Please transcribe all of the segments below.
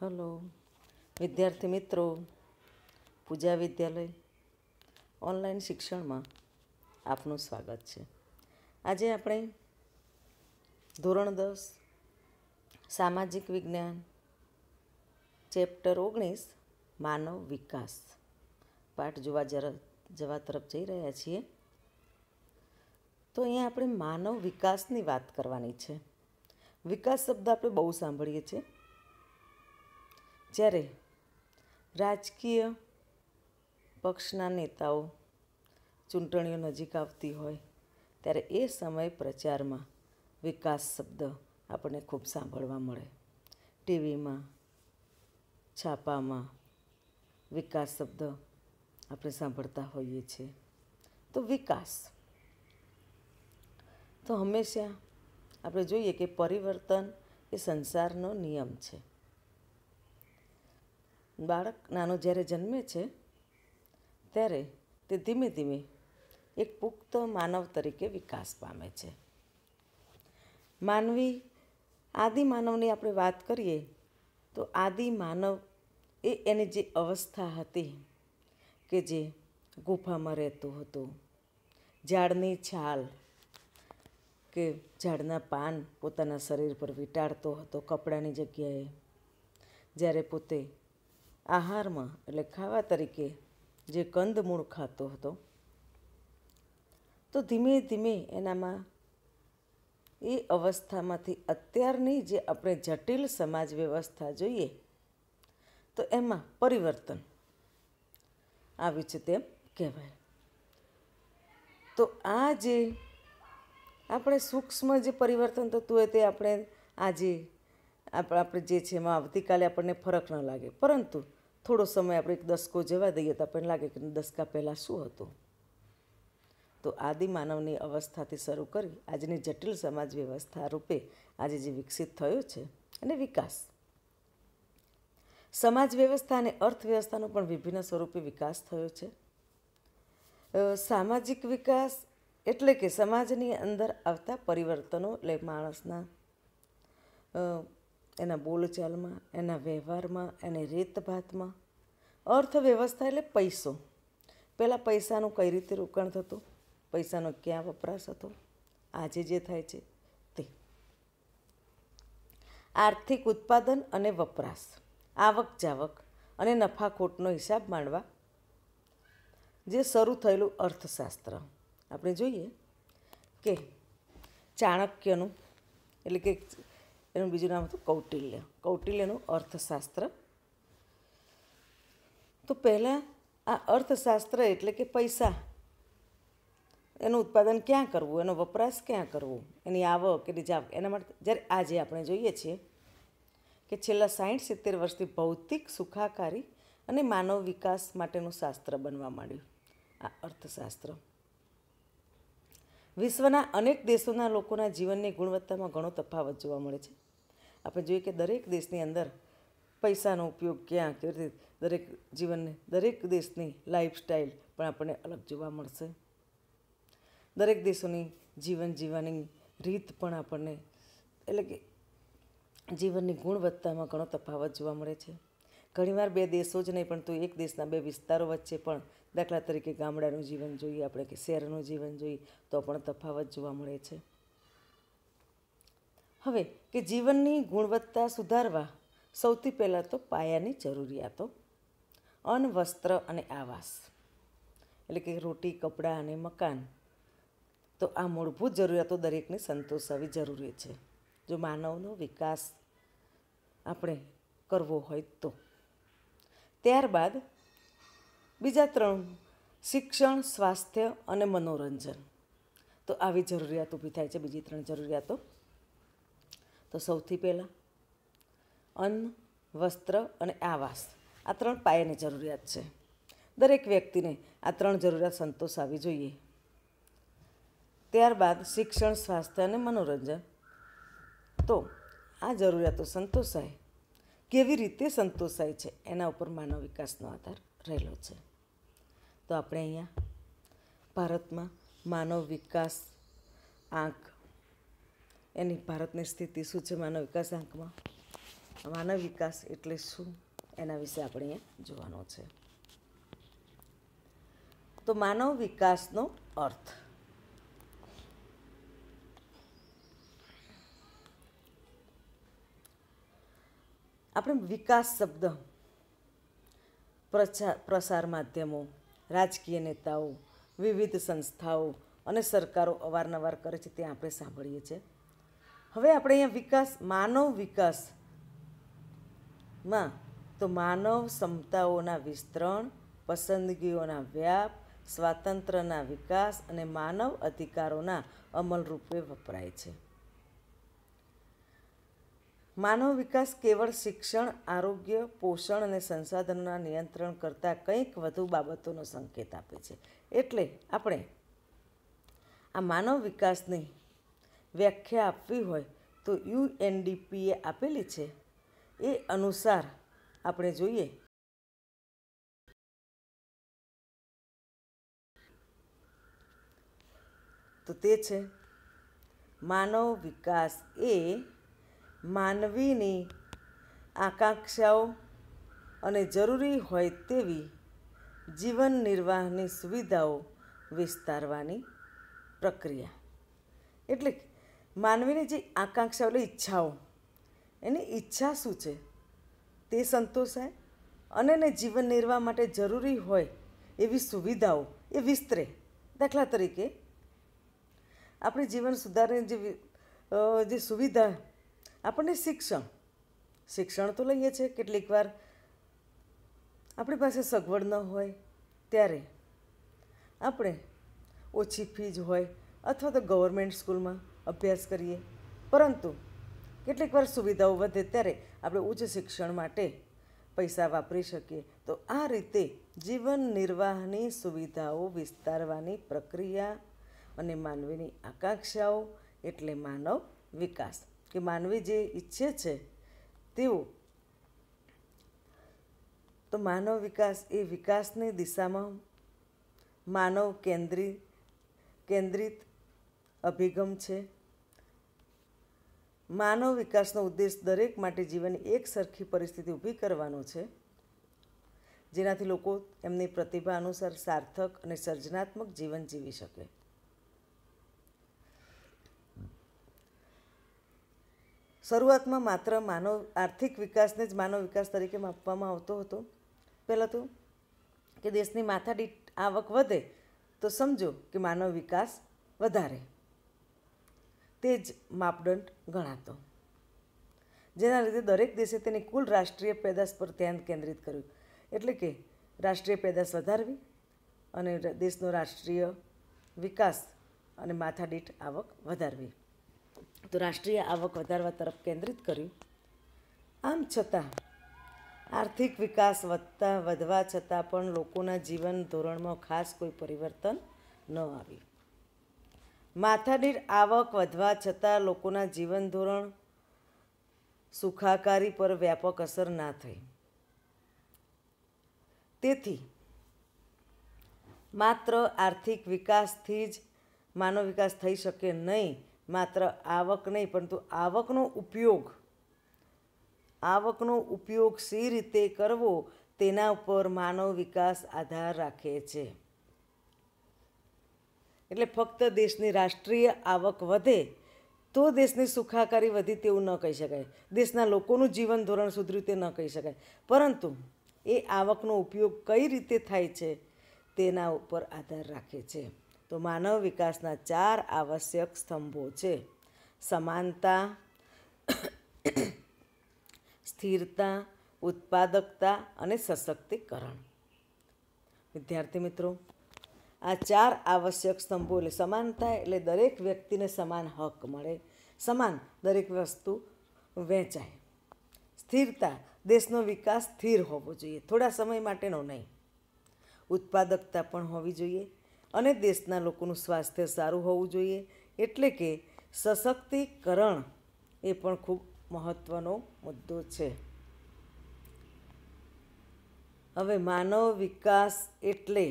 Hello વિદ્યાર્થી મિત્રો, પૂજા વિદ્યાલય online શિક્ષણમાં આપનું સ્વાગત છે. આજે આપણે ધોરણ 10 સામાજિક વિજ્ઞાન ચેપ્ટર 19 માનવ વિકાસ પાઠ જવા તરફ જઈ રહ્યા છીએ. તો અહીંયા આપણે માનવ વિકાસની વાત કરવાની છે. વિકાસ શબ્દ આપણે બહુ સાંભળીએ છીએ. જ્યારે રાજકીય પક્ષના નેતાઓ ચૂંટણીઓ નજીક આવતી હોય ત્યારે એ સમય પ્રચારમાં વિકાસ શબ્દ આપણને ખૂબ સાંભળવા મળે. ટીવીમાં, છાપામાં વિકાસ શબ્દ આપણે સાંભળતા હોઈએ છીએ. તો વિકાસ તો હંમેશા આપણે જોઈએ કે પરિવર્તન એ સંસારનો નિયમ છે. બાળક નાનો જ્યારે જન્મે છે ત્યારે તે ધીમે ધીમે એક પુખ્ત માનવ તરીકે વિકાસ પામે છે. આદિ માનવની આપણે વાત કરીએ તો આદિ માનવ એ એની જે અવસ્થા હતી કે જે ગુફામાં રહેતું હતું, ઝાડની છાલ કે ઝાડના પાન પોતાના શરીર પર વીંટાળતો હતો કપડાની જગ્યાએ, જ્યારે પોતે આહારમાં એટલે ખાવા તરીકે જે કંદમૂળ ખાતો હતો, તો ધીમે ધીમે એનામાં એ અવસ્થામાંથી અત્યારની જે આપણે જટિલ સમાજ વ્યવસ્થા જોઈએ તો એમાં પરિવર્તન આવ્યું છે તેમ કહેવાય. તો આ જે આપણે સૂક્ષ્મ જે પરિવર્તન થતું હોય તે આપણે આજે આપણે જે છે એમાં આવતીકાલે આપણને ફરક ન લાગે, પરંતુ થોડો સમય આપણે એક દસકો જવા દઈએ તો આપણને લાગે કે દસકા પહેલાં શું હતું. તો આદિ માનવની અવસ્થાથી શરૂ કરી આજની જટિલ સમાજ વ્યવસ્થા રૂપે આજે જે વિકસિત થયો છે અને વિકાસ, સમાજ વ્યવસ્થા અને અર્થવ્યવસ્થાનો પણ વિભિન્ન સ્વરૂપે વિકાસ થયો છે. સામાજિક વિકાસ એટલે કે સમાજની અંદર આવતા પરિવર્તનો, એટલે માણસના એના બોલચાલમાં, એના વ્યવહારમાં, એની રીતભાતમાં. અર્થવ્યવસ્થા એટલે પૈસો. પહેલાં પૈસાનું કઈ રીતે રોકાણ થતું, પૈસાનો ક્યાં વપરાશ હતો, આજે જે થાય છે તે. આર્થિક ઉત્પાદન અને વપરાશ, આવક જાવક અને નફાખોટનો હિસાબ માંડવા જે શરૂ થયેલું અર્થશાસ્ત્ર. આપણે જોઈએ કે ચાણક્યનું, એટલે કે એનું બીજું નામ હતું કૌટિલ્યનું અર્થશાસ્ત્ર. તો પહેલાં આ અર્થશાસ્ત્ર એટલે કે પૈસા, એનું ઉત્પાદન ક્યાં કરવું, એનો વપરાશ ક્યાં કરવો, એની આવક, એની જાવક, એના માટે જ્યારે આજે આપણે જોઈએ છીએ કે છેલ્લા 60-70 વર્ષથી ભૌતિક સુખાકારી અને માનવ વિકાસ માટેનું શાસ્ત્ર બનવા માંડ્યું આ અર્થશાસ્ત્ર. વિશ્વના અનેક દેશોના લોકોના જીવનની ગુણવત્તામાં ઘણો તફાવત જોવા મળે છે. આપણે જોઈએ કે દરેક દેશની અંદર પૈસાનો ઉપયોગ ક્યાં, કેવી રીતે દરેક જીવનને, દરેક દેશની લાઈફસ્ટાઈલ પણ આપણને અલગ જોવા મળશે. દરેક દેશોની જીવન જીવવાની રીત પણ આપણને, એટલે કે જીવનની ગુણવત્તામાં ઘણો તફાવત જોવા મળે છે. ઘણીવાર બે દેશો જ નહીં પણ તો એક દેશના બે વિસ્તારો વચ્ચે પણ, દાખલા તરીકે ગામડાનું જીવન જોઈએ આપણે કે શહેરનું જીવન જોઈએ તો પણ તફાવત જોવા મળે છે. હવે કે જીવનની ગુણવત્તા સુધારવા સૌથી પહેલાં તો પાયાની જરૂરિયાતો, અન્ન, વસ્ત્ર અને આવાસ, એટલે કે રોટી, કપડાં અને મકાન. તો આ મૂળભૂત જરૂરિયાતો દરેકને સંતોષાવી જરૂરી છે જો માનવનો વિકાસ આપણે કરવો હોય તો. ત્યારબાદ બીજા 3, શિક્ષણ, સ્વાસ્થ્ય અને મનોરંજન. તો આવી જરૂરિયાત ઊભી થાય છે, બીજી 3 જરૂરિયાતો. તો સૌથી પહેલાં અન્ન, વસ્ત્ર અને આવાસ, આ 3 પાયાની જરૂરિયાત છે. દરેક વ્યક્તિને આ 3 જરૂરિયાત સંતોષાવી જોઈએ. ત્યારબાદ શિક્ષણ, સ્વાસ્થ્ય અને મનોરંજન. તો આ જરૂરિયાતો સંતોષાય, કેવી રીતે સંતોષાય છે એના ઉપર માનવ વિકાસનો આધાર રહેલો છે. તો આપણે અહીંયા ભારતમાં માનવ વિકાસ આંક, એની ભારતની સ્થિતિ શું છે માનવ વિકાસ આંકમાં, માનવ વિકાસ એટલે શું એના વિશે આપણે અહીંયા જોવાનું છે. તો માનવ વિકાસનો અર્થ. આપણે વિકાસ શબ્દ પ્રસાર માધ્યમો, રાજકીય નેતાઓ, વિવિધ સંસ્થાઓ અને સરકારો અવારનવાર કરે છે ત્યાં આપણે સાંભળીએ છીએ. હવે આપણે અહીંયા વિકાસ, માનવ વિકાસમાં તો માનવ ક્ષમતાઓના વિસ્તરણ, પસંદગીઓના વ્યાપ, સ્વાતંત્ર્યના વિકાસ અને માનવ અધિકારોના અમલ રૂપે વપરાય છે. માનવ વિકાસ કેવળ શિક્ષણ, આરોગ્ય, પોષણ અને સંસાધનોના નિયંત્રણ કરતાં કંઈક વધુ બાબતોનો સંકેત આપે છે. એટલે આપણે આ માનવ વિકાસની વ્યાખ્યા આપવી હોય તો UNDPએ આપેલી છે એ અનુસાર આપણે જોઈએ તો તે છે માનવ વિકાસ એ માનવીની આકાંક્ષાઓ અને જરૂરી હોય તેવી જીવન નિર્વાહની સુવિધાઓ વિસ્તારવાની પ્રક્રિયા. એટલે માનવીની જે આકાંક્ષાઓ એટલે ઈચ્છાઓ, એની ઈચ્છા શું છે તે સંતોષાય અને એને જીવન નિર્વાહ માટે જરૂરી હોય એવી સુવિધાઓ એ વિસ્તરે. દાખલા તરીકે આપણે જીવન સુધારવાની જે સુવિધા આપણને શિક્ષણ તો લઈએ છીએ. કેટલીક વાર આપણી પાસે સગવડ ન હોય ત્યારે આપણે ઓછી ફીજ હોય અથવા તો ગવર્મેન્ટ સ્કૂલમાં અભ્યાસ કરીએ, પરંતુ કેટલીક વાર સુવિધાઓ વધે ત્યારે આપણે ઉચ્ચ શિક્ષણ માટે પૈસા વાપરી શકીએ. તો આ રીતે જીવન નિર્વાહની સુવિધાઓ વિસ્તારવાની પ્રક્રિયા અને માનવીની આકાંક્ષાઓ એટલે માનવ વિકાસ. કે માનવી જે ઈચ્છે છે તેવું. તો માનવ વિકાસ એ વિકાસની દિશામાં માનવ કેન્દ્રિત અભિગમ છે. માનવ વિકાસનો ઉદ્દેશ દરેક માટે જીવનની એક સરખી પરિસ્થિતિ ઊભી કરવાનો છે, જેનાથી લોકો એમની પ્રતિભા અનુસાર સાર્થક અને સર્જનાત્મક જીવન જીવી શકે. શરૂઆતમાં માત્ર આર્થિક વિકાસને જ માનવ વિકાસ તરીકે માપવામાં આવતો હતો. પહેલાં તો કે દેશની માથાદીઠ આવક વધે તો સમજો કે માનવ વિકાસ વધારે, તે જ માપદંડ ગણાતો, જેના લીધે દરેક દેશે તેની કુલ રાષ્ટ્રીય પેદાશ પર ધ્યાન કેન્દ્રિત કર્યું. એટલે કે રાષ્ટ્રીય પેદાશ વધારવી અને દેશનો રાષ્ટ્રીય વિકાસ અને માથાદીઠ આવક વધારવી. તો રાષ્ટ્રીય આવક વધારવા તરફ કેન્દ્રિત કર્યું. આમ છતાં આર્થિક વિકાસ વધવા છતાં પણ લોકોના જીવન ધોરણમાં ખાસ કોઈ પરિવર્તન ન આવ્યું. માથાદીઠ આવક વધવા છતાં લોકોના જીવન ધોરણ સુખાકારી પર વ્યાપક અસર ના થઈ. તેથી માત્ર આર્થિક વિકાસથી જ માનવ વિકાસ થઈ શકે નહીં. માત્ર આવક નહીં, પરંતુ આવકનો ઉપયોગ સી રીતે કરવો તેના ઉપર માનવ વિકાસ આધાર રાખે છે. એટલે ફક્ત દેશની રાષ્ટ્રીય આવક વધે તો દેશની સુખાકારી વધી તેવું ન કહી શકાય, દેશના લોકોનું જીવન ધોરણ સુધર્યું તે ન કહી શકાય, પરંતુ એ આવકનો ઉપયોગ કઈ રીતે થાય છે તેના ઉપર આધાર રાખે છે. તો માનવ વિકાસના 4 આવશ્યક સ્તંભો છે: સમાનતા, સ્થિરતા, ઉત્પાદકતા અને સશક્તિકરણ. વિદ્યાર્થી મિત્રો, આ 4 આવશ્યક સ્તંભો એટલે સમાનતા એટલે દરેક વ્યક્તિને સમાન હક મળે, સમાન દરેક વસ્તુ વહેંચાય. સ્થિરતા, દેશનો વિકાસ સ્થિર હોવો જોઈએ, થોડા સમય માટેનો નહીં. ઉત્પાદકતા પણ હોવી જોઈએ અને દેશના લોકોનું સ્વાસ્થ્ય સારું હોવું જોઈએ. એટલે કે સશક્તિકરણ એ પણ ખૂબ મહત્ત્વનો મુદ્દો છે. હવે માનવ વિકાસ એટલે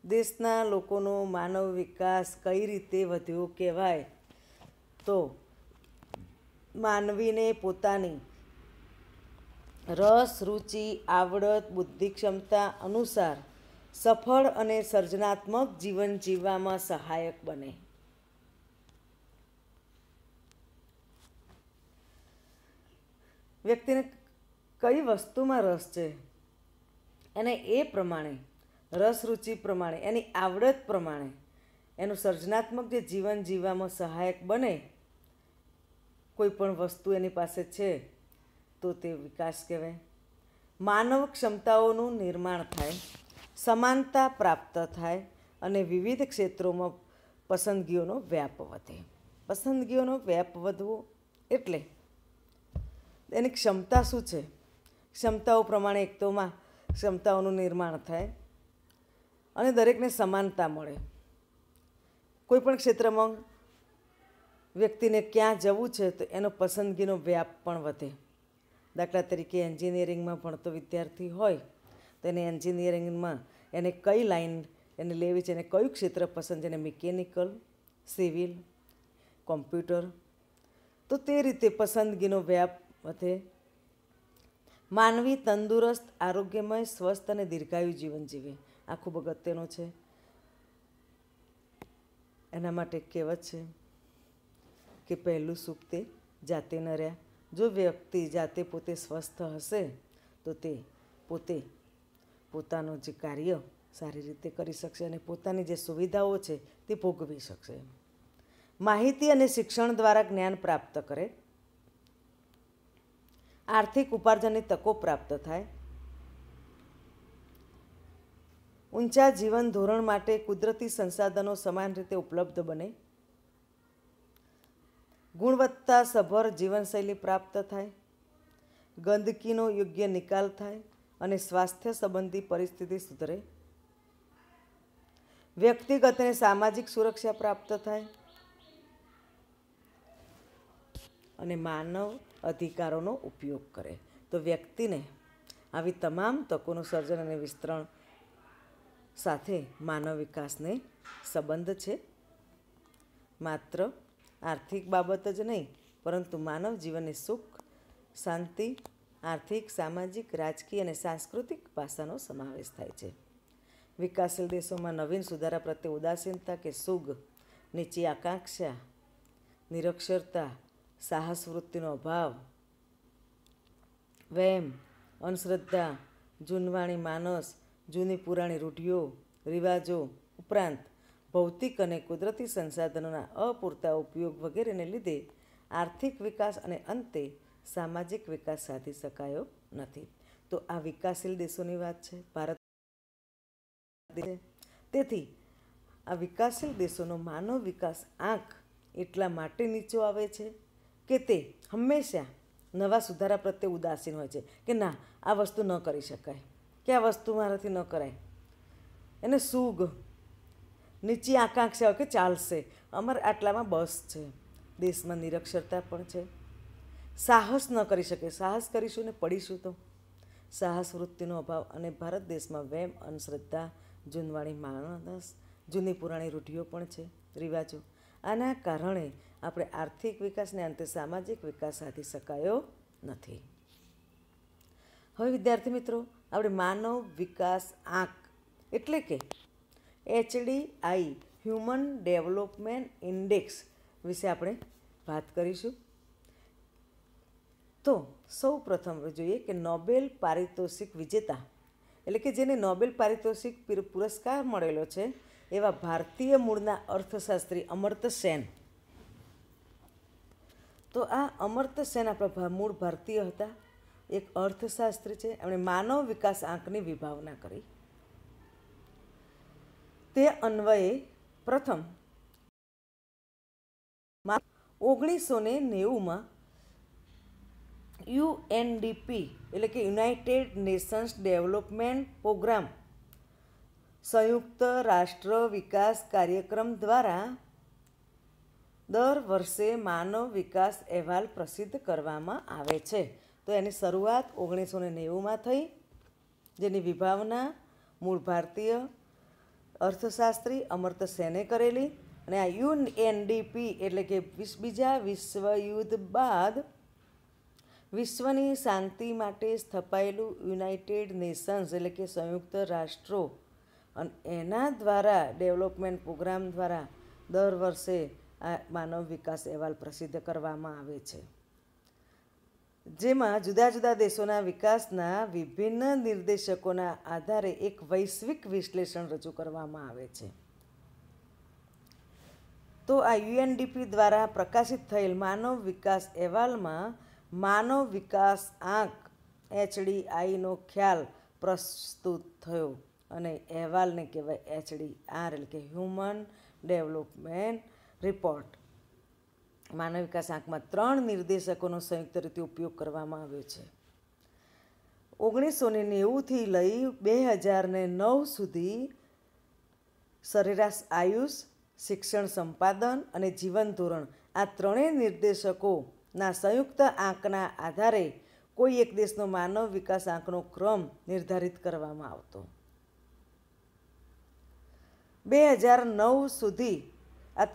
દેશના લોકોનો માનવ વિકાસ કઈ રીતે વધ્યો કહેવાય તો માનવીને પોતાની રસ, રુચિ, આવડત, બુદ્ધિ ક્ષમતા અનુસાર સફળ અને સર્જનાત્મક જીવન જીવવામાં સહાયક બને. વ્યક્તિને કઈ વસ્તુમાં રસ છે એને એ પ્રમાણે, રસ રુચિ પ્રમાણે, એની આવડત પ્રમાણે એનું સર્જનાત્મક જે જીવન જીવવામાં સહાયક બને, કોઈ પણ વસ્તુ એની પાસે છે તો તે વિકાસ કહેવાય. માનવ ક્ષમતાઓનું નિર્માણ થાય, સમાનતા પ્રાપ્ત થાય અને વિવિધ ક્ષેત્રોમાં પસંદગીઓનો વ્યાપ વધે. પસંદગીઓનો વ્યાપ વધવો એટલે એની ક્ષમતા શું છે, ક્ષમતાઓ પ્રમાણે એક તોમાં ક્ષમતાઓનું નિર્માણ થાય અને દરેકને સમાનતા મળે. કોઈ પણ ક્ષેત્રમાં વ્યક્તિને ક્યાં જવું છે તો એનો પસંદગીનો વ્યાપ પણ વધે. દાખલા તરીકે એન્જિનિયરિંગમાં ભણતો વિદ્યાર્થી હોય તો એને એન્જિનિયરિંગમાં એને કઈ લાઈન એને લેવી છે, એને કયું ક્ષેત્ર પસંદ છે, એને મિકેનિકલ, સિવિલ, કોમ્પ્યુટર, તો તે રીતે પસંદગીનો વ્યાપ વધે. માનવી તંદુરસ્ત, આરોગ્યમય, સ્વસ્થ અને દીર્ઘાયુ જીવન જીવે આ ખૂબ અગત્યનું છે. એના માટે કહેવત છે કે પહેલું સુખ તે જાતે ન રહ્યા. જો વ્યક્તિ જાતે પોતે સ્વસ્થ હશે તો તે પોતે પોતાનું જે કાર્ય સારી રીતે કરી શકશે અને પોતાની જે સુવિધાઓ છે તે ભોગવી શકશે. માહિતી અને શિક્ષણ દ્વારા જ્ઞાન પ્રાપ્ત કરે, આર્થિક ઉપાર્જનની તકો પ્રાપ્ત થાય, ઊંચા જીવન ધોરણ માટે કુદરતી સંસાધનો સમાન રીતે ઉપલબ્ધ બને, ગુણવત્તાસભર જીવનશૈલી પ્રાપ્ત થાય, ગંદકીનો યોગ્ય નિકાલ થાય અને સ્વાસ્થ્ય સંબંધી પરિસ્થિતિ સુધરે, વ્યક્તિગત અને સામાજિક સુરક્ષા પ્રાપ્ત થાય અને માનવ અધિકારોનો ઉપયોગ કરે. તો વ્યક્તિને આવી તમામ તકોનું સર્જન અને વિસ્તરણ સાથે માનવ વિકાસને સંબંધ છે. માત્ર આર્થિક બાબત જ નહીં પરંતુ માનવ જીવનની સુખ, શાંતિ, આર્થિક, સામાજિક, રાજકીય અને સાંસ્કૃતિક પાસાનો સમાવેશ થાય છે. વિકાસશીલ દેશોમાં નવીન સુધારા પ્રત્યે ઉદાસીનતા કે સુગ, નીચી આકાંક્ષા, નિરક્ષરતા, સાહસ વૃત્તિનો અભાવ, વહેમ, અંધશ્રદ્ધા, જૂનવાણી માનસ, જૂની પુરાણી રૂઢિઓ રિવાજો ઉપરાંત ભૌતિક અને કુદરતી સંસાધનોના અપૂરતા ઉપયોગ વગેરેને લીધે આર્થિક વિકાસ અને અંતે સામાજિક વિકાસ સાધી શકાયો નથી. તો આ વિકાસશીલ દેશોની વાત છે. ભારત તેથી આ વિકાસશીલ દેશોનો માનવ વિકાસ આંક એટલા માટે નીચો આવે છે કે તે હંમેશા નવા સુધારા પ્રત્યે ઉદાસીન હોય છે કે ના આ વસ્તુ ન કરી શકાય, કે આ વસ્તુ મારાથી ન કરાય. એને સુગ, નીચી આકાંક્ષાઓ કે ચાલશે, અમારે આટલામાં બસ છે. દેશમાં નિરક્ષરતા પણ છે, સાહસ ન કરી શકે, સાહસ કરીશું ને પડીશું તો, સાહસ વૃત્તિનો અભાવ અને ભારત દેશમાં વહેમ, અંધશ્રદ્ધા, જૂનવાણી માણસ, જૂની પુરાણી રૂઢિઓ પણ છે, રિવાજો. આના કારણે આપણે આર્થિક વિકાસને અંતે સામાજિક વિકાસ સાધી શકાયો નથી. હવે વિદ્યાર્થી મિત્રો, આપણે માનવ વિકાસ આંક એટલે કે HDI હ્યુમન ડેવલપમેન્ટ ઇન્ડેક્સ વિશે આપણે વાત કરીશું. તો સૌ પ્રથમ જોઈએ કે નોબેલ પારિતોષિક વિજેતા એટલે કે જેને નોબેલ પારિતોષિક પુરસ્કાર મળેલો છે એવા ભારતીય મૂળના અર્થશાસ્ત્રી અમર્ત્ય સેન. તો આ અમર્ત્ય સેન આપણા મૂળ ભારતીય હતા, એક અર્થશાસ્ત્રી છે. એમણે માનવ વિકાસ આંકની વિભાવના કરી. તે અન્વયે પ્રથમ 1990માં UNDP એટલે કે યુનાઇટેડ નેશન્સ ડેવલપમેન્ટ પ્રોગ્રામ સંયુક્ત રાષ્ટ્ર વિકાસ કાર્યક્રમ દ્વારા દર વર્ષે માનવ વિકાસ અહેવાલ પ્રસિદ્ધ કરવામાં આવે છે. તો એની શરૂઆત 1990માં થઈ, જેની વિભાવના મૂળ ભારતીય અર્થશાસ્ત્રી અમર્ત્ય સેને કરેલી અને આ યુએનડીપી એટલે કે બીજા વિશ્વયુદ્ધ બાદ વિશ્વની શાંતિ માટે સ્થપાયેલું યુનાઇટેડ નેશન્સ એટલે કે સંયુક્ત રાષ્ટ્રો અને એના દ્વારા ડેવલપમેન્ટ પ્રોગ્રામ દ્વારા દર વર્ષે આ માનવ વિકાસ અહેવાલ પ્રસિદ્ધ કરવામાં આવે છે, જેમાં જુદા જુદા દેશોના વિકાસના વિભિન્ન નિર્દેશકોના આધારે એક વૈશ્વિક વિશ્લેષણ રજૂ કરવામાં આવે છે. તો આ યુએનડીપી દ્વારા પ્રકાશિત થયેલ માનવ વિકાસ અહેવાલમાં માનવ વિકાસ આંક HDIનો ખ્યાલ પ્રસ્તુત થયો અને અહેવાલને કહેવાય HDR એટલે કે હ્યુમન ડેવલપમેન્ટ રિપોર્ટ. માનવ વિકાસ આંકમાં 3 નિર્દેશકોનો સંયુક્ત રીતે ઉપયોગ કરવામાં આવ્યો છે. 1990થી લઈ 2009 સુધી સરેરાશ આયુષ, શિક્ષણ સંપાદન અને જીવન ધોરણ આ ત્રણેય નિર્દેશકોના સંયુક્ત આંકના આધારે કોઈ એક દેશનો માનવ વિકાસ આંકનો ક્રમ નિર્ધારિત કરવામાં આવતો. 2009 સુધી આ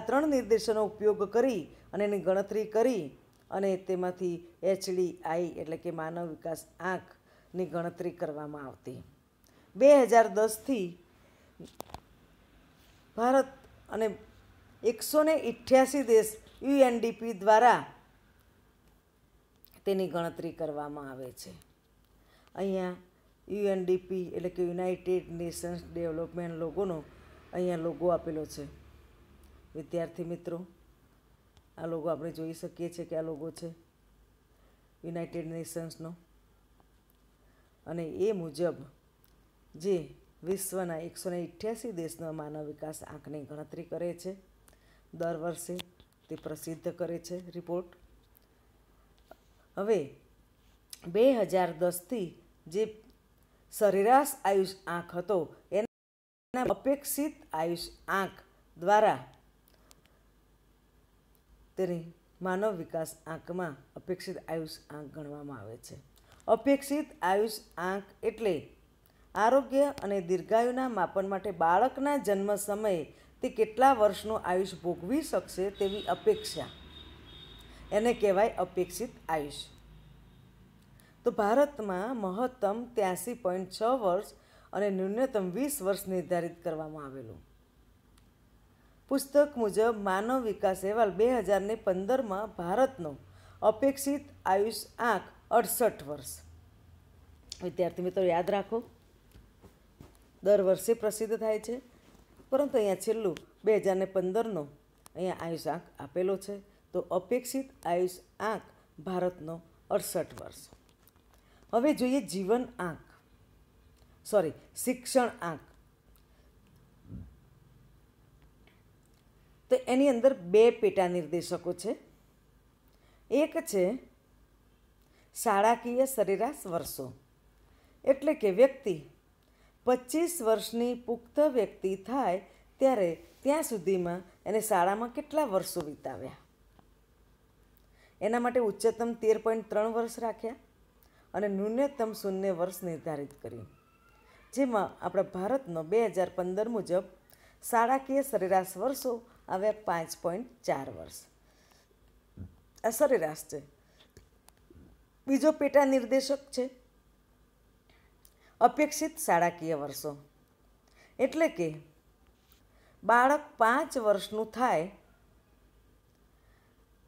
ત્રણ નિર્દેશોનો ઉપયોગ કરી અને એની ગણતરી કરી અને તેમાંથી HDI એટલે કે માનવ વિકાસ આંકની ગણતરી કરવામાં આવતી. 2010થી ભારત અને 188 દેશ યુએનડીપી દ્વારા તેની ગણતરી કરવામાં આવે છે. અહીંયા યુએનડીપી એટલે કે યુનાઇટેડ નેશન્સ ડેવલપમેન્ટ લોગોનો અહીંયા લોગો આપેલો છે. વિદ્યાર્થી મિત્રો, આ લોગો આપણે જોઈ શકીએ છીએ કે આ લોગો છે યુનાઇટેડ નેશન્સનો, અને એ મુજબ જે વિશ્વના 188 દેશના માનવ વિકાસ આંકની ગણતરી કરે છે, દર વર્ષે તે પ્રસિદ્ધ કરે છે રિપોર્ટ. હવે 2010થી જે સરેરાશ આયુષ આંક હતો એના અપેક્ષિત આયુષ આંક દ્વારા તેની માનવ વિકાસ આંકમાં અપેક્ષિત આયુષ આંક ગણવામાં આવે છે. અપેક્ષિત આયુષ આંક એટલે આરોગ્ય અને દીર્ઘાયુના માપન માટે બાળકના જન્મ સમયે તે કેટલા વર્ષનું આયુષ ભોગવી શકશે તેવી અપેક્ષા, એને કહેવાય અપેક્ષિત આયુષ. તો ભારતમાં મહત્તમ 83.6 વર્ષ અને ન્યૂનતમ 20 વર્ષ નિર્ધારિત કરવામાં આવેલું. પુસ્તક મુજબ માનવ વિકાસ અહેવાલ 2015માં ભારતનો અપેક્ષિત આયુષ આંક 68 વર્ષ. વિદ્યાર્થી મિત્રો યાદ રાખો, દર વર્ષે પ્રસિદ્ધ થાય છે, પરંતુ અહીંયા છેલ્લું 2015નો અહીંયા આયુષ આંક આપેલો છે. તો અપેક્ષિત આયુષ આંક ભારતનો 68 વર્ષ. હવે જોઈએ જીવન આંક, શિક્ષણ આંક. તો એની અંદર 2 પેટા નિર્દેશકો છે. એક છે શાળાકીય સરેરાશ વર્ષો, એટલે કે વ્યક્તિ 25 વર્ષની પુખ્ત વ્યક્તિ થાય ત્યારે ત્યાં સુધીમાં એને શાળામાં કેટલા વર્ષો વિતાવ્યા. એના માટે ઉચ્ચતમ 13.3 વર્ષ રાખ્યા અને ન્યૂનતમ 0 વર્ષ નિર્ધારિત કર્યું, જેમાં આપણા ભારતનો 2015 મુજબ શાળાકીય સરેરાશ વર્ષો આવ્યા 5.4 વર્ષ. આ સરેરાશ છે. બીજો પેટા નિર્દેશક છે અપેક્ષિત શાળાકીય વર્ષો, એટલે કે બાળક 5 વર્ષનું થાય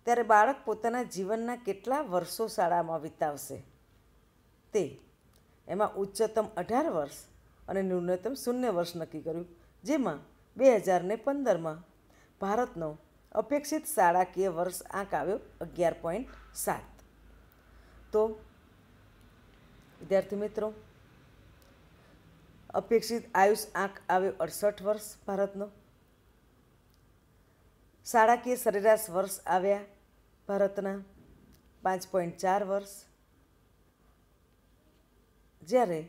ત્યારે બાળક પોતાના જીવનના કેટલા વર્ષો શાળામાં વિતાવશે તે. એમાં ઉચ્ચતમ 18 વર્ષ અને ન્યૂનતમ 0 વર્ષ નક્કી કર્યું, જેમાં 2015માં ભારતનો અપેક્ષિત શાળાકીય વર્ષ આંક આવ્યો 11.7. તો વિદ્યાર્થી મિત્રો, અપેક્ષિત આયુષ આંક આવ્યો 68 વર્ષ ભારતનો. શાળાકીય સરેરાશ વર્ષ આવ્યા ભારતના 5.4 વર્ષ, જ્યારે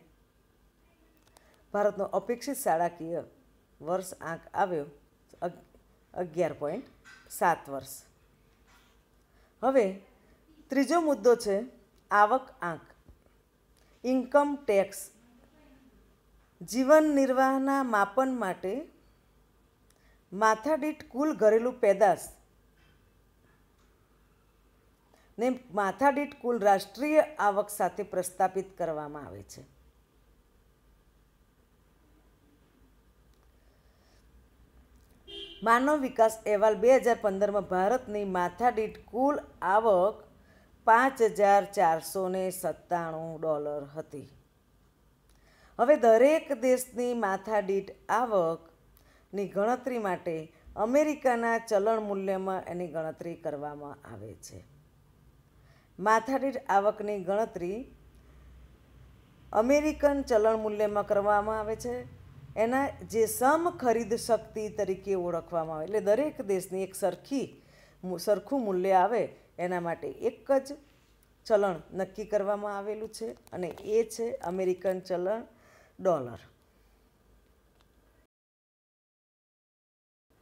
ભારતનો અપેક્ષિત શાળાકીય વર્ષ આંક આવ્યો 11.7 વર્ષ. હવે ત્રીજો મુદ્દો છે આવક આંક, ઇન્કમ ટેક્સ. જીવન નિર્વાહના માપન માટે માથાદીઠ કુલ ઘરેલું પેદાશ ને માથાદીઠ કુલ રાષ્ટ્રીય આવક સાથે પ્રસ્થાપિત કરવામાં આવે છે. માનવ વિકાસ અહેવાલ 2015માં ભારતની માથાદીઠ કુલ આવક $5,497 હતી. હવે દરેક દેશની માથાદીઠ આવકની ગણતરી માટે અમેરિકાના ચલણ મૂલ્યમાં એની ગણતરી કરવામાં આવે છે. માથાદીઠ આવકની ગણતરી અમેરિકન ચલણ મૂલ્યમાં કરવામાં આવે છે. એના જે સમ ખરીદ શક્તિ તરીકે ઓળખવામાં આવે, એટલે દરેક દેશની એક સરખું મૂલ્ય આવે એના માટે એક જ ચલણ નક્કી કરવામાં આવેલું છે અને એ છે અમેરિકન ચલણ ડોલર.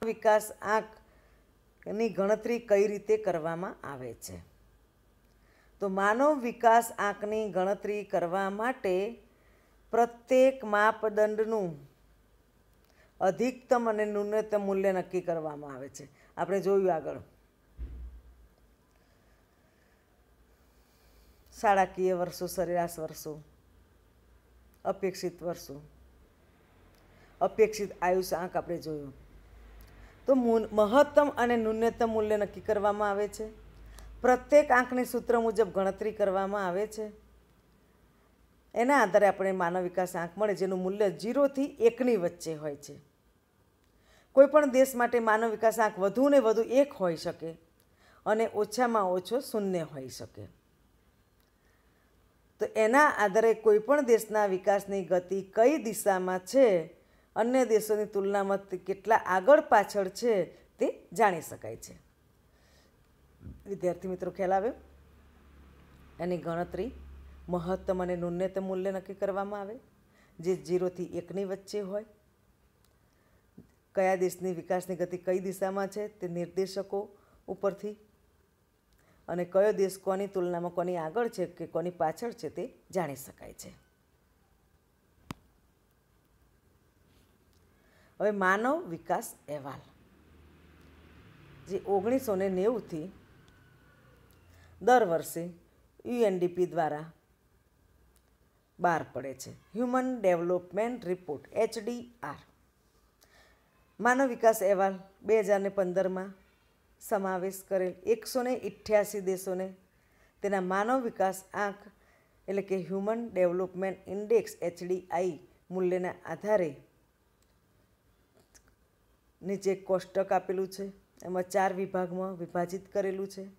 વિકાસ આંકની ગણતરી કઈ રીતે કરવામાં આવે છે? તો માનવ વિકાસ આંકની ગણતરી કરવા માટે પ્રત્યેક માપદંડનું અધિકતમ અને ન્યૂનતમ મૂલ્ય નક્કી કરવામાં આવે છે. આપણે જોયું આગળ શાળાકીય વર્ષો, સરેરાશ વર્ષો, અપેક્ષિત વર્ષો, અપેક્ષિત આયુષ્ય આંક આપણે જોયું. તો મહત્તમ અને ન્યૂનતમ મૂલ્ય નક્કી કરવામાં આવે છે. પ્રત્યેક આંકની સૂત્ર મુજબ ગણતરી કરવામાં આવે છે. એના આધારે આપણે માનવ વિકાસ આંક મળે જેનું મૂલ્ય 0 થી 1ની વચ્ચે હોય છે. કોઈપણ દેશ માટે માનવ વિકાસ આંક વધુ ને વધુ 1 હોઈ શકે અને ઓછામાં ઓછો 0 હોઈ શકે. તો એના આધારે કોઈપણ દેશના વિકાસની ગતિ કઈ દિશામાં છે, અન્ય દેશોની તુલનામાં કેટલા આગળ પાછળ છે તે જાણી શકાય છે. વિદ્યાર્થી મિત્રો, ખ્યાલ આવ્યો? એની ગણતરી મહત્તમ અને ન્યૂનતમ મૂલ્ય નક્કી કરવામાં આવે જે 0 થી 1ની વચ્ચે હોય. કયા દેશની વિકાસની ગતિ કઈ દિશામાં છે તે નિર્દેશકો ઉપરથી, અને કયો દેશ કોની તુલનામાં કોની આગળ છે કે કોની પાછળ છે તે જાણી શકાય છે. હવે માનવ વિકાસ અહેવાલ જે 1990થી દર વર્ષે યુએનડીપી દ્વારા બહાર પડે છે. Human development report HDR. માનવ વિકાસ અહેવાલ 2015માં સમાવેશ કરેલ 188 દેશોને તેના માનવ વિકાસ આંક એટલે કે હ્યુમન ડેવલપમેન્ટ ઇન્ડેક્સ HDI મૂલ્યના આધારે નીચે એક કોષ્ટક આપેલું છે. એમાં 4 વિભાગમાં વિભાજિત કરેલું છે,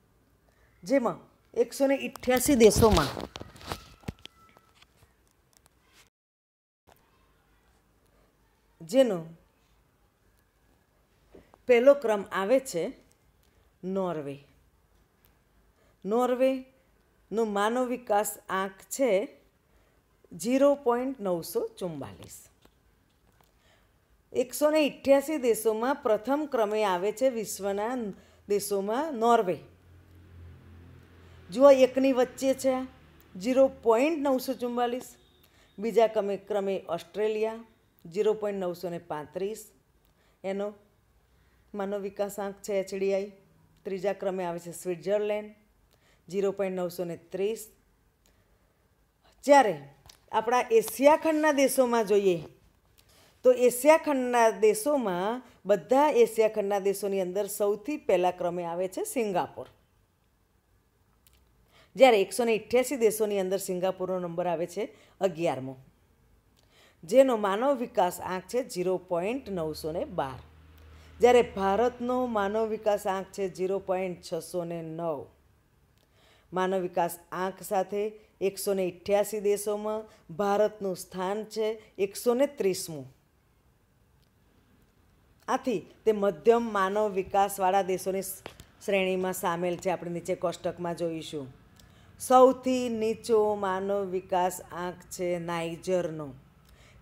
જેમાં 188 દેશોમાં જેનો પહેલો ક્રમ આવે છે નોર્વે. નોર્વેનું માનવ વિકાસ આંક છે 0.944. 188 દેશોમાં પ્રથમ ક્રમે આવે છે વિશ્વના દેશોમાં નોર્વે. જુઓ, 1ની વચ્ચે છે 0.944. બીજા ક્રમે ઓસ્ટ્રેલિયા 0.935 એનો માનવ વિકાસ આંક છે HDI. ત્રીજા ક્રમે આવે છે સ્વિટ્ઝરલેન્ડ 0.930. જ્યારે આપણા એશિયા ખંડના દેશોમાં જોઈએ તો એશિયા ખંડના દેશોમાં બધા એશિયા ખંડના દેશોની અંદર સૌથી પહેલા ક્રમે આવે છે સિંગાપોર. જ્યારે 188 દેશોની અંદર સિંગાપોરનો નંબર આવે છે 11મો, જેનો માનવ વિકાસ આંક છે 0.912. જ્યારે ભારતનો માનવ વિકાસ આંક છે 0.609. માનવ વિકાસ આંક સાથે 188 દેશોમાં ભારતનું સ્થાન છે 130મું. આથી તે મધ્યમ માનવ વિકાસવાળા દેશોની શ્રેણીમાં સામેલ છે. આપણે નીચે કોષ્ટકમાં જોઈશું. સૌથી નીચો માનવ વિકાસ આંક છે નાઇજરનો,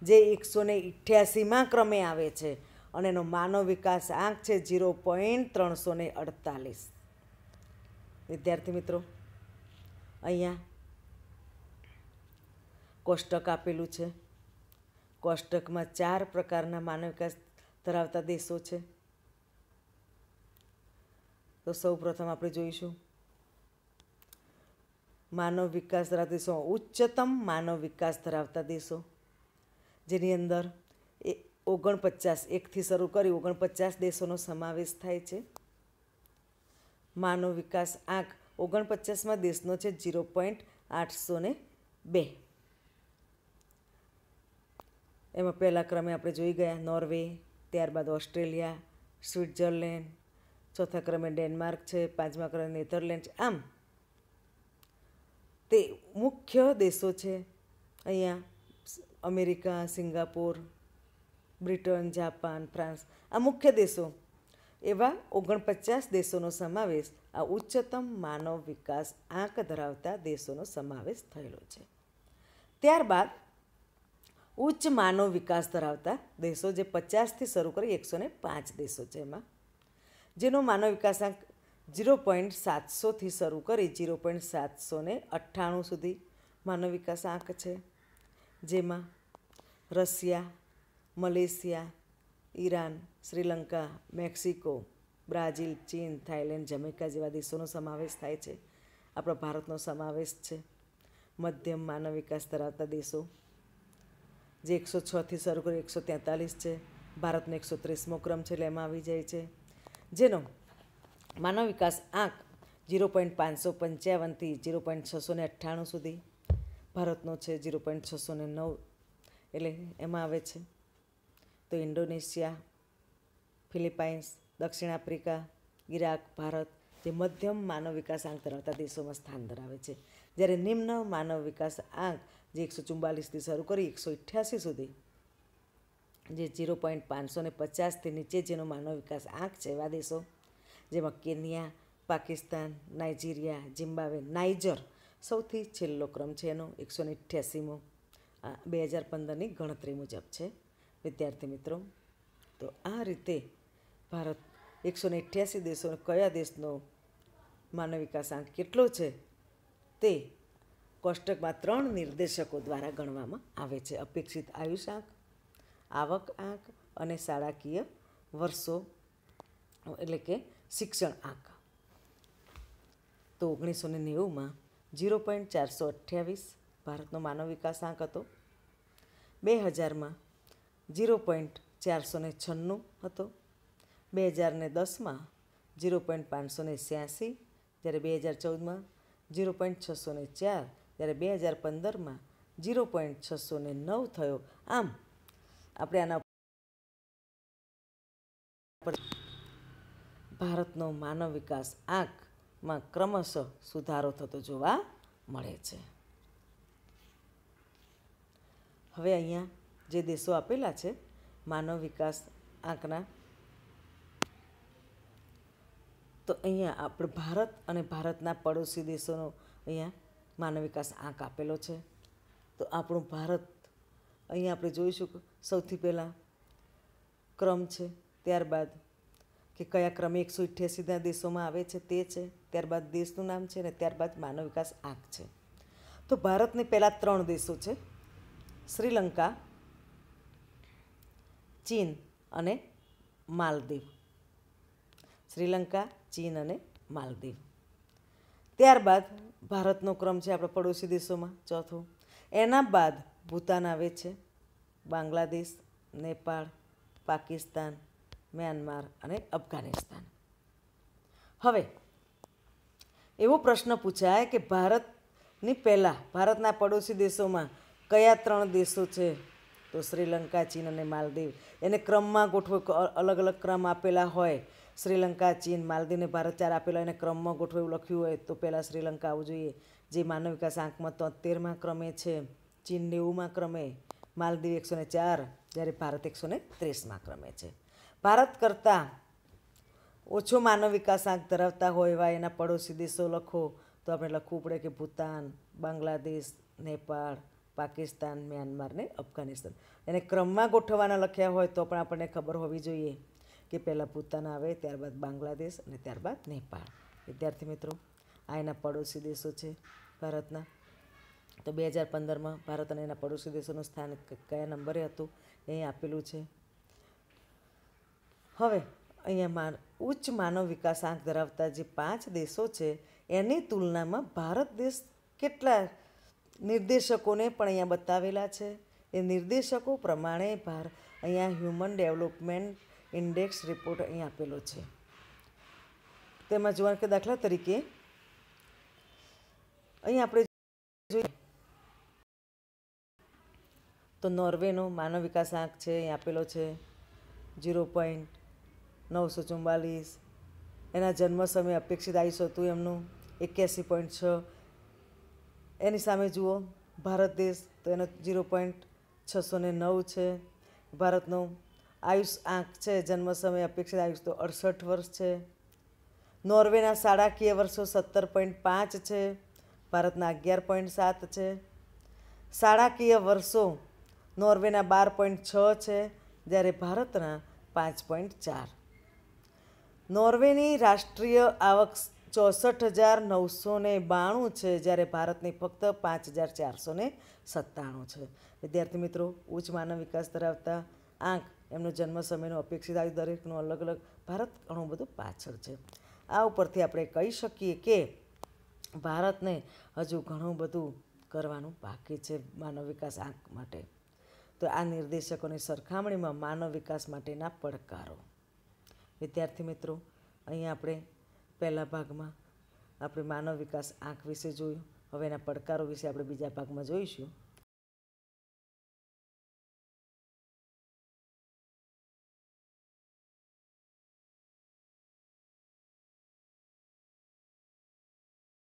જે 188માં ક્રમે આવે છે અને એનો માનવ વિકાસ આંક છે 0.348. વિદ્યાર્થી મિત્રો, અહીંયા કોષ્ટક આપેલું છે. કોષ્ટકમાં 4 પ્રકારના માનવ વિકાસ ધરાવતા દેશો છે. તો સૌ પ્રથમ આપણે જોઈશું માનવ વિકાસ ધરાવતા દેશો, ઉચ્ચતમ માનવ વિકાસ ધરાવતા દેશો, જેની અંદર 49 એકથી શરૂ કરી 49 દેશોનો સમાવેશ થાય છે. માનવ વિકાસ આંક 49માં દેશનો છે 0.802. એમાં પહેલા ક્રમે આપણે જોઈ ગયા નોર્વે, ત્યારબાદ ઓસ્ટ્રેલિયા, સ્વિટ્ઝરલેન્ડ, ચોથા ક્રમે ડેનમાર્ક છે, પાંચમા ક્રમે નેધરલેન્ડ. આમ તે મુખ્ય દેશો છે. અહીંયા America, Singapore, Britain, Japan, France, આ મુખ્ય દેશો. એવા 49 દેશોનો સમાવેશ આ ઉચ્ચતમ માનવ વિકાસ આંક ધરાવતા દેશોનો સમાવેશ થયેલો છે. ત્યારબાદ ઉચ્ચ માનવ વિકાસ ધરાવતા દેશો, જે 50થી શરૂ કરી 105 દેશો છે, એમાં જેનો માનવ વિકાસ આંક 0.700થી શરૂ કરી 0.798 સુધી માનવ વિકાસ આંક છે. જેમાં Russia, Malaysia, Iran, Sri Lanka, Mexico, Brazil, ચીન, થાઈલેન્ડ, જમૈકા જેવા દેશોનો સમાવેશ થાય છે. આપણા ભારતનો સમાવેશ છે. મધ્યમ માનવ વિકાસ ધરાવતા દેશો, જે 106થી શરૂ કરી 143 છે. ભારતનો 130મો ક્રમ છે, એટલે એમાં આવી જાય છે. જેનો માનવ વિકાસ આંક 0.555થી 0.698 સુધી, ભારતનો છે 0.609, એટલે એમાં આવે છે. તો ઇન્ડોનેશિયા, ફિલિપાઇન્સ, દક્ષિણ આફ્રિકા, ઈરાક, ભારત જે મધ્યમ માનવ વિકાસ આંક ધરાવતા દેશોમાં સ્થાન ધરાવે છે. જ્યારે નિમ્ન માનવ વિકાસ આંક જે 144થી શરૂ કરી 188 સુધી, જે 0.550થી નીચે જેનો માનવ વિકાસ આંક છે, એવા દેશો, જેમાં Kenya, Pakistan, Nigeria, Zimbabwe, Niger સૌથી છેલ્લો ક્રમ છે એનો 188મો. 2015ની ગણતરી મુજબ છે. વિદ્યાર્થી મિત્રો, તો આ રીતે ભારત 188 દેશો, કયા દેશનો માનવ વિકાસ આંક કેટલો છે તે કોષ્ટકમાં 3 નિર્દેશકો દ્વારા ગણવામાં આવે છે. અપેક્ષિત આયુષ્યાંક, આવક આંક અને શાળાકીય વર્ષો, એટલે કે શિક્ષણ આંક. તો 1990માં 0.428 ભારતનો માનવ વિકાસ આંક હતો. 2000માં 0.496 હતો. 2010માં 0.586, જ્યારે 2014માં 0.604, જ્યારે 2015માં 0.609 થયો. આમ આપણે આના ભારતનો માનવ વિકાસ આંકમાં ક્રમશઃ સુધારો થતો જોવા મળે છે. હવે અહીંયા જે દેશો આપેલા છે માનવ વિકાસ આંકના, તો અહીંયા આપણે ભારત અને ભારતના પડોશી દેશોનો અહીંયા માનવ વિકાસ આંક આપેલો છે. તો આપણું ભારત અહીંયા આપણે જોઈશું કે સૌથી પહેલાં ક્રમ છે, ત્યારબાદ કે કયા ક્રમે 188ના દેશોમાં આવે છે તે છે, ત્યારબાદ દેશનું નામ છે, અને ત્યારબાદ માનવ વિકાસ આંક છે. તો ભારતની પહેલાં 3 દેશો છે, શ્રીલંકા, ચીન અને માલદીવ. શ્રીલંકા, ચીન અને માલદીવ. ત્યારબાદ ભારતનો ક્રમ છે આપણા પડોશી દેશોમાં ચોથો. એના બાદ ભૂતાન આવે છે, બાંગ્લાદેશ, નેપાળ, પાકિસ્તાન, મ્યાનમાર અને અફઘાનિસ્તાન. હવે એવો પ્રશ્ન પૂછાય કે ભારતની પહેલાં ભારતના પડોશી દેશોમાં કયા 3 દેશો છે? તો શ્રીલંકા, ચીન અને માલદીવ. એને ક્રમમાં ગોઠવો, અલગ અલગ ક્રમ આપેલા હોય, શ્રીલંકા, ચીન, માલદીવને ભારત 4 આપેલા, એને ક્રમમાં ગોઠવો એવું લખ્યું હોય તો પહેલાં શ્રીલંકા આવવું જોઈએ, જે માનવ વિકાસ આંકમાં 73મા ક્રમે છે, ચીન 90મા ક્રમે, માલદીવ 104, જ્યારે ભારત 130મા ક્રમે છે. ભારત કરતાં ઓછો માનવ વિકાસ આંક ધરાવતા હોય એવા એના પડોશી દેશો લખો તો આપણે લખવું પડે કે ભૂતાન, બાંગ્લાદેશ, નેપાળ, પાકિસ્તાન, મ્યાનમાર ને અફઘાનિસ્તાન. એને ક્રમમાં ગોઠવવાના લખ્યા હોય તો પણ આપણને ખબર હોવી જોઈએ કે પહેલાં ભૂતાન આવે, ત્યારબાદ બાંગ્લાદેશ અને ત્યારબાદ નેપાળ. વિદ્યાર્થી મિત્રો, આ એના પડોશી દેશો છે ભારતના. તો 2015માં ભારત અને એના પડોશી દેશોનું સ્થાન કયા નંબરે હતું એ આપેલું છે. હવે અહીંયા ઉચ્ચ માનવ વિકાસાંક ધરાવતા જે 5 દેશો છે એની તુલનામાં ભારત દેશ કેટલા નિર્દેશકોને પણ અહીંયા બતાવેલા છે. એ નિર્દેશકો પ્રમાણે અહીંયા હ્યુમન ડેવલપમેન્ટ ઇન્ડેક્સ રિપોર્ટ અહીં આપેલો છે. તેમાં જોવા કે દાખલા તરીકે અહીં આપણે જોઈએ તો નોર્વેનો માનવ વિકાસાંક છે અહીં આપેલો છે 0.944. એના જન્મ સમયે અપેક્ષિત આયુષ્ય હતું એમનું 81.6. એની સામે જુઓ ભારત દેશ તો એનો 0.609 છે. ભારતનો આયુષ આંક છે જન્મ સમયે અપેક્ષિત આયુષ તો 68 વર્ષ છે. નોર્વેના શાળાકીય વર્ષો 17.5 છે. ભારતના 11.7 છે. શાળાકીય વર્ષો નોર્વેના 12.6 છે જ્યારે ભારતના 5.4. નોર્વેની રાષ્ટ્રીય આવક 64,992 છે જ્યારે ભારતની ફક્ત 5,497 છે. વિદ્યાર્થી મિત્રો, ઉચ્ચ માનવ વિકાસ ધરાવતા આંક એમનો જન્મ સમયનો અપેક્ષિત આયુ દરેકનું અલગ અલગ. ભારત ઘણું બધું પાછળ છે. આ ઉપરથી આપણે કહી શકીએ કે ભારતને હજુ ઘણું બધું કરવાનું બાકી છે માનવ વિકાસ આંક માટે. તો આ નિર્દેશકોની સરખામણીમાં માનવ વિકાસ માટેના પડકારો. વિદ્યાર્થી મિત્રો, અહીં આપણે પહેલા ભાગમાં આપણે માનવ વિકાસ આંક વિશે જોયું. હવે એના પડકારો વિશે આપણે બીજા ભાગમાં જોઈશું.